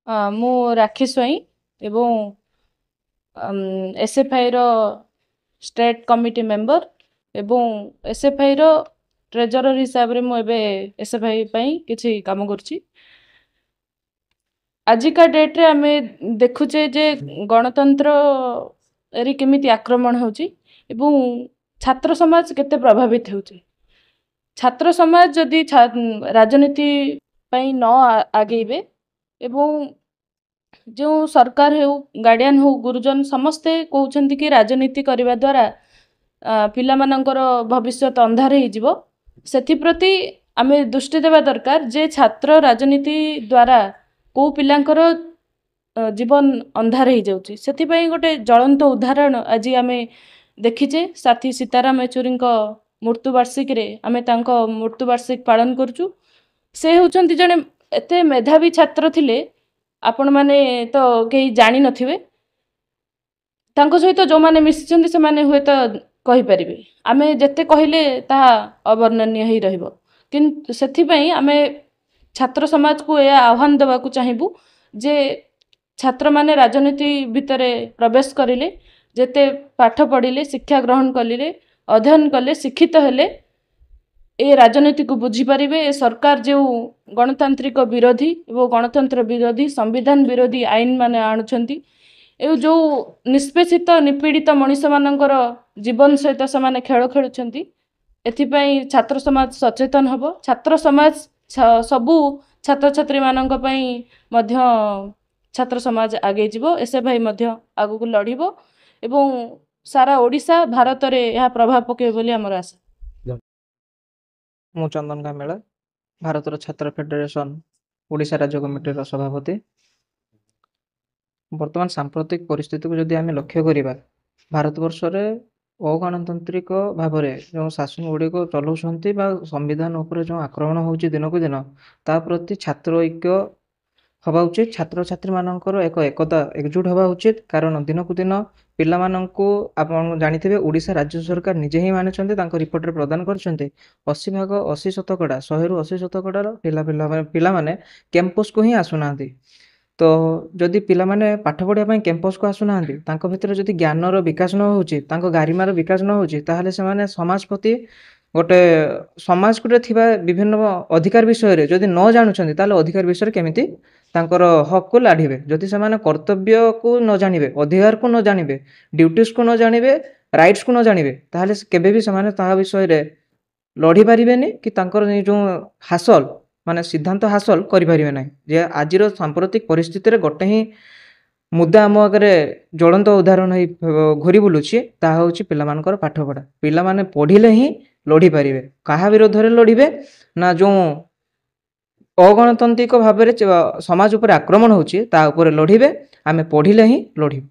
ମୁଁ ରାକ୍ଷୀ ସ୍ୱାଇଁ ଏବଂ SFI ର ଷ୍ଟେଟ୍ କମିଟି मेंबर ଏବଂ SFI ର ट्रेजरर हिसाब रे मु एबे SFI ପାଇଁ କିଛି କାମ କରୁଛି। आजिका डेट रे आमे देखुचे जे गणतंत्र रे केमिति आक्रमण होची एवं छात्र समाज केते प्रभावित होची। छात्र समाज जदि राजनीति ପାଇଁ न आगेबे एवं जो सरकार हो गार्डियन हो गुरुजन समस्ते कहउछन्ति कि राजनीति करबा द्वारा पिला मानकर भविष्य अंधार हो जिवो सेथि प्रति आमे दृष्टि देबा दरकार जे छात्र राजनीति द्वारा को पिलांकर जीवन अंधार हो जाउची। सेथि पई गोटे ज्वलंत उदाहरण आज आमे देखिचे साथी सीताराम येचुरी मृत्यु वार्षिकी रे आमे तांको मृत्यु वार्षिक पालन करचु। से होचन्ति जने एते मेधावी छात्र थिले आपण माने तो कई जानी नथिबे तांको सहित जो माने मिसिचन्ति से माने हुए तो कहि परिबे आमे जत्ते कहिले ता अवर्णनीय ही रहइबो। किंतु सेथि पई आमे छात्र समाज को या आह्वान देबा को चाहिबू जे छात्र माने राजनीति भितरे प्रवेश करिले जेते पाठ पढ़िले शिक्षा ग्रहण कलिले अध्ययन कले शिक्षित हेले ए राजनीति को बुझी परिबे। ए सरकार जो गणतांत्रिक विरोधी एवं गणतंत्र विरोधी संविधान विरोधी आईन माने आणुछंती ए जो निष्पेषित निपीड़ित मनीष मानकर जीवन सहित से माने खेल खेलुछंती। एथिपई छात्र समाज सचेतन हबो। छात्र समाज सबू छात्र छात्री मानक पई मध्य छात्र समाज आगे जीवो SFI मध्य आगु को लड़िबो एवं सारा ओडिशा भारत रे यह प्रभाव पके बोली हमर आशा। मु चंदन कामेला भारत छात्र फेडरेशन ओडिशा राज्य कमिटी सभापति। वर्तमान सांप्रतिक परिस्थिति को जदि आमे लक्ष्य करिबा भारत वर्ष रे अगणतांत्रिक भाव में जो शासन गुड़िक चलाउछन्ति बा संविधान उपर जो आक्रमण होउछि दिन को दिन ता प्रति छात्र ऐक्य हवा उचित। छात्र छात्री मानकर एक एकता एकजुट हवा उचित कारण दिन को दिन पिला माननकु आपण जानिथिबे ओडिशा राज्य सरकार निजे ही मानिछन्ति तांको रिपोर्ट रे प्रदान करछन्ति 80% 100 रु 80% पिला माने कैंपस को ही आसुनांती। तो जदि पिला माने पाठ पढ़िया पई कैंपस को आसुनांती तांको भितर जदि ज्ञानर विकास न होउछि तांको गारिमार विकास न होउछि ताहले से माने समाज प्रति गोटे समाज को थिबा विभिन्न अधिकार विषय रे जदि न जानुछन्ति ताले अधिकार विषय रे केमिति तांकर हक को लाढिबे। जदि से माने कर्तव्य को न जानिबे अधिकार को न जानिबे ड्यूटीज को न जानिबे राइट्स को न जानिबे ताहले केबे भी से माने ता विषय रे लढी पारिबेनी कि तांकर जो हासिल माने सिद्धांत हासिल करि पारिबे नै। जे आजिर सांप्रतिक परिस्थिति रे गोटे ही मुद्दा आम आगे ज्वलंत उदाहरण घूरी बुलूची ताहा होची पिला मानकर पाठ पढ़ा। पिला माने पढ़िले ही लड़ी पारिबे काहा विरोध रे लड़िबे ना जो अगणतांत्रिक भाव में समाज उपर आक्रमण होची ता उपर लड़िबे आमे पढ़िले ही लड़िबे।